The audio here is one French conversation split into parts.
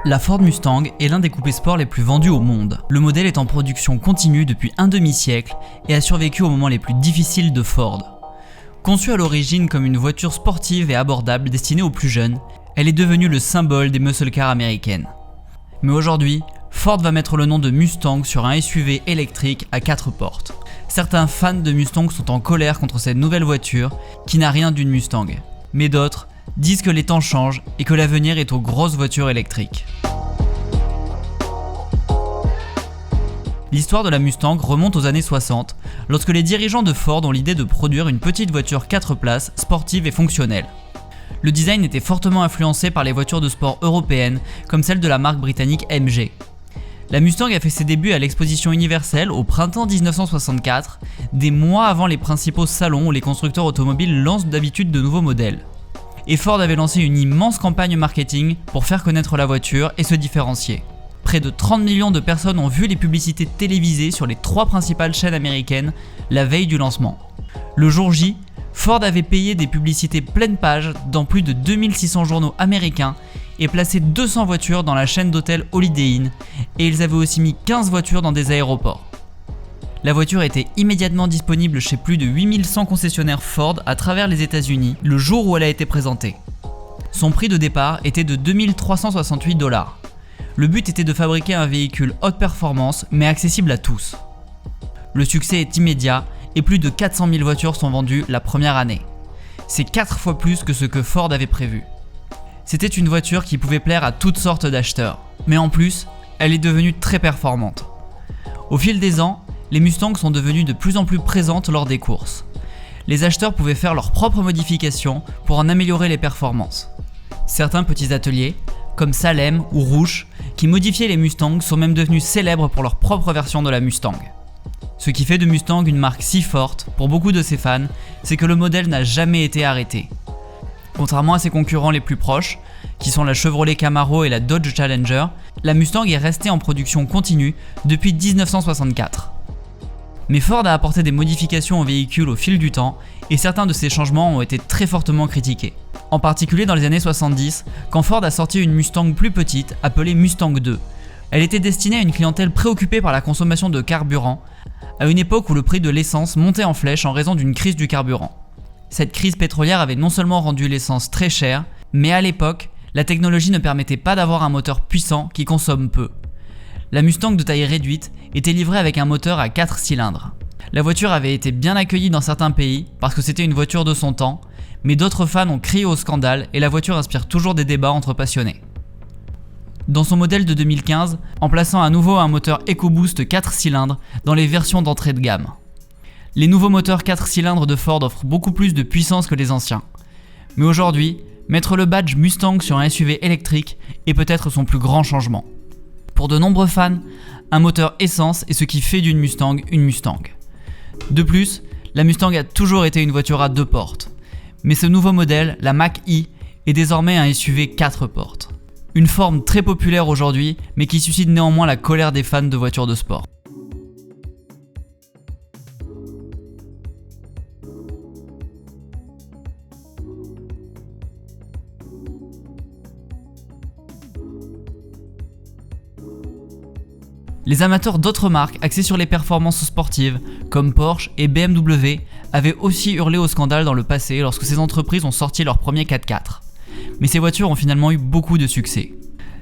La Ford Mustang est l'un des coupés sport les plus vendus au monde. Le modèle est en production continue depuis un demi-siècle et a survécu aux moments les plus difficiles de Ford. Conçue à l'origine comme une voiture sportive et abordable destinée aux plus jeunes, elle est devenue le symbole des muscle cars américaines. Mais aujourd'hui, Ford va mettre le nom de Mustang sur un SUV électrique à 4 portes. Certains fans de Mustang sont en colère contre cette nouvelle voiture qui n'a rien d'une Mustang. Mais d'autres disent que les temps changent et que l'avenir est aux grosses voitures électriques. L'histoire de la Mustang remonte aux années 60, lorsque les dirigeants de Ford ont l'idée de produire une petite voiture 4 places, sportive et fonctionnelle. Le design était fortement influencé par les voitures de sport européennes, comme celle de la marque britannique MG. La Mustang a fait ses débuts à l'exposition universelle au printemps 1964, des mois avant les principaux salons où les constructeurs automobiles lancent d'habitude de nouveaux modèles. Et Ford avait lancé une immense campagne marketing pour faire connaître la voiture et se différencier. Près de 30 millions de personnes ont vu les publicités télévisées sur les 3 principales chaînes américaines la veille du lancement. Le jour J, Ford avait payé des publicités pleine page dans plus de 2600 journaux américains et placé 200 voitures dans la chaîne d'hôtels Holiday Inn, et ils avaient aussi mis 15 voitures dans des aéroports. La voiture était immédiatement disponible chez plus de 8100 concessionnaires Ford à travers les États-Unis le jour où elle a été présentée. Son prix de départ était de 2368 $. Le but était de fabriquer un véhicule haute performance mais accessible à tous. Le succès est immédiat et plus de 400 000 voitures sont vendues la première année. C'est 4 fois plus que ce que Ford avait prévu. C'était une voiture qui pouvait plaire à toutes sortes d'acheteurs, mais en plus, elle est devenue très performante. Au fil des ans, les Mustangs sont devenues de plus en plus présentes lors des courses. Les acheteurs pouvaient faire leurs propres modifications pour en améliorer les performances. Certains petits ateliers, comme Salem ou Roush, qui modifiaient les Mustangs, sont même devenus célèbres pour leur propre version de la Mustang. Ce qui fait de Mustang une marque si forte pour beaucoup de ses fans, c'est que le modèle n'a jamais été arrêté. Contrairement à ses concurrents les plus proches, qui sont la Chevrolet Camaro et la Dodge Challenger, la Mustang est restée en production continue depuis 1964. Mais Ford a apporté des modifications au véhicule au fil du temps et certains de ces changements ont été très fortement critiqués. En particulier dans les années 70, quand Ford a sorti une Mustang plus petite appelée Mustang 2. Elle était destinée à une clientèle préoccupée par la consommation de carburant, à une époque où le prix de l'essence montait en flèche en raison d'une crise du carburant. Cette crise pétrolière avait non seulement rendu l'essence très chère, mais à l'époque, la technologie ne permettait pas d'avoir un moteur puissant qui consomme peu. La Mustang de taille réduite était livrée avec un moteur à 4 cylindres. La voiture avait été bien accueillie dans certains pays parce que c'était une voiture de son temps, mais d'autres fans ont crié au scandale et la voiture inspire toujours des débats entre passionnés. Dans son modèle de 2015, en plaçant à nouveau un moteur EcoBoost 4 cylindres dans les versions d'entrée de gamme. Les nouveaux moteurs 4 cylindres de Ford offrent beaucoup plus de puissance que les anciens. Mais aujourd'hui, mettre le badge Mustang sur un SUV électrique est peut-être son plus grand changement. Pour de nombreux fans, un moteur essence est ce qui fait d'une Mustang une Mustang. De plus, la Mustang a toujours été une voiture à 2 portes. Mais ce nouveau modèle, la Mach-E, est désormais un SUV 4 portes. Une forme très populaire aujourd'hui, mais qui suscite néanmoins la colère des fans de voitures de sport. Les amateurs d'autres marques axées sur les performances sportives, comme Porsche et BMW, avaient aussi hurlé au scandale dans le passé lorsque ces entreprises ont sorti leur premier 4x4. Mais ces voitures ont finalement eu beaucoup de succès.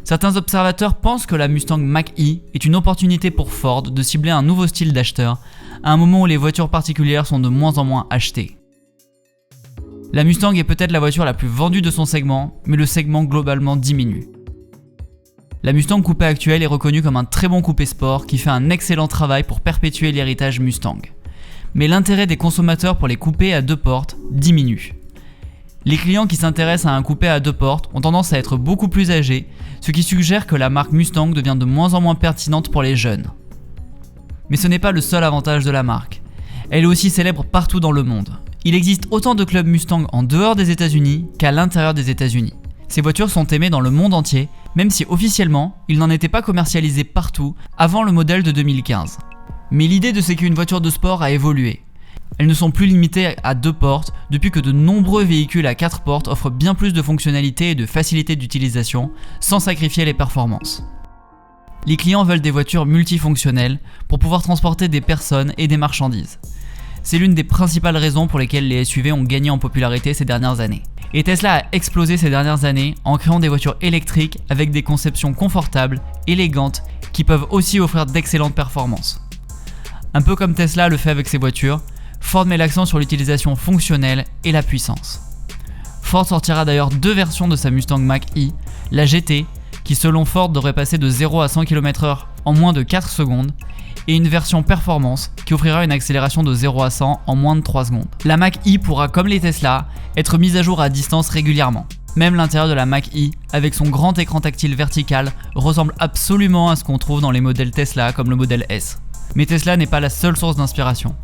Certains observateurs pensent que la Mustang Mach-E est une opportunité pour Ford de cibler un nouveau style d'acheteur, à un moment où les voitures particulières sont de moins en moins achetées. La Mustang est peut-être la voiture la plus vendue de son segment, mais le segment globalement diminue. La Mustang coupé actuelle est reconnue comme un très bon coupé sport qui fait un excellent travail pour perpétuer l'héritage Mustang. Mais l'intérêt des consommateurs pour les coupés à 2 portes diminue. Les clients qui s'intéressent à un coupé à 2 portes ont tendance à être beaucoup plus âgés, ce qui suggère que la marque Mustang devient de moins en moins pertinente pour les jeunes. Mais ce n'est pas le seul avantage de la marque. Elle est aussi célèbre partout dans le monde. Il existe autant de clubs Mustang en dehors des États-Unis qu'à l'intérieur des États-Unis. Ces voitures sont aimées dans le monde entier, même si officiellement, ils n'en étaient pas commercialisés partout avant le modèle de 2015. Mais l'idée de ce qu'une voiture de sport a évolué. Elles ne sont plus limitées à 2 portes depuis que de nombreux véhicules à 4 portes offrent bien plus de fonctionnalités et de facilité d'utilisation sans sacrifier les performances. Les clients veulent des voitures multifonctionnelles pour pouvoir transporter des personnes et des marchandises. C'est l'une des principales raisons pour lesquelles les SUV ont gagné en popularité ces dernières années. Et Tesla a explosé ces dernières années en créant des voitures électriques avec des conceptions confortables, élégantes, qui peuvent aussi offrir d'excellentes performances. Un peu comme Tesla le fait avec ses voitures, Ford met l'accent sur l'utilisation fonctionnelle et la puissance. Ford sortira d'ailleurs 2 versions de sa Mustang Mach-E, la GT, qui selon Ford devrait passer de 0 à 100 km/h en moins de 4 secondes, et une version performance qui offrira une accélération de 0 à 100 en moins de 3 secondes. La Mach-E pourra, comme les Tesla, être mise à jour à distance régulièrement. Même l'intérieur de la Mach-E, avec son grand écran tactile vertical, ressemble absolument à ce qu'on trouve dans les modèles Tesla comme le modèle S. Mais Tesla n'est pas la seule source d'inspiration.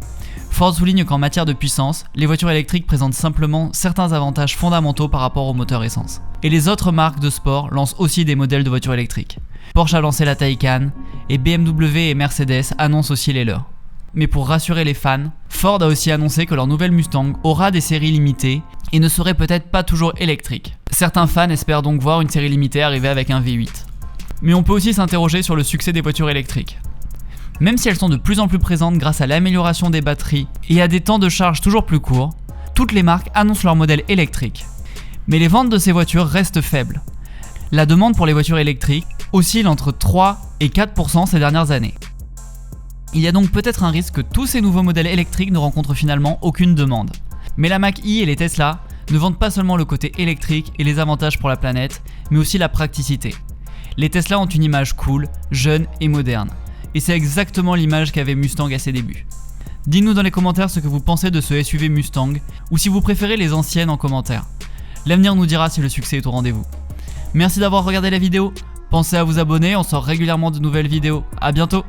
Ford souligne qu'en matière de puissance, les voitures électriques présentent simplement certains avantages fondamentaux par rapport au moteur essence. Et les autres marques de sport lancent aussi des modèles de voitures électriques. Porsche a lancé la Taycan, et BMW et Mercedes annoncent aussi les leurs. Mais pour rassurer les fans, Ford a aussi annoncé que leur nouvelle Mustang aura des séries limitées et ne serait peut-être pas toujours électrique. Certains fans espèrent donc voir une série limitée arriver avec un V8. Mais on peut aussi s'interroger sur le succès des voitures électriques. Même si elles sont de plus en plus présentes grâce à l'amélioration des batteries et à des temps de charge toujours plus courts, toutes les marques annoncent leur modèle électrique. Mais les ventes de ces voitures restent faibles. La demande pour les voitures électriques oscille entre 3 et 4% ces dernières années. Il y a donc peut-être un risque que tous ces nouveaux modèles électriques ne rencontrent finalement aucune demande. Mais la Mach-E et les Tesla ne vendent pas seulement le côté électrique et les avantages pour la planète, mais aussi la praticité. Les Tesla ont une image cool, jeune et moderne. Et c'est exactement l'image qu'avait Mustang à ses débuts. Dites-nous dans les commentaires ce que vous pensez de ce SUV Mustang, ou si vous préférez les anciennes en commentaire. L'avenir nous dira si le succès est au rendez-vous. Merci d'avoir regardé la vidéo, pensez à vous abonner, on sort régulièrement de nouvelles vidéos. À bientôt.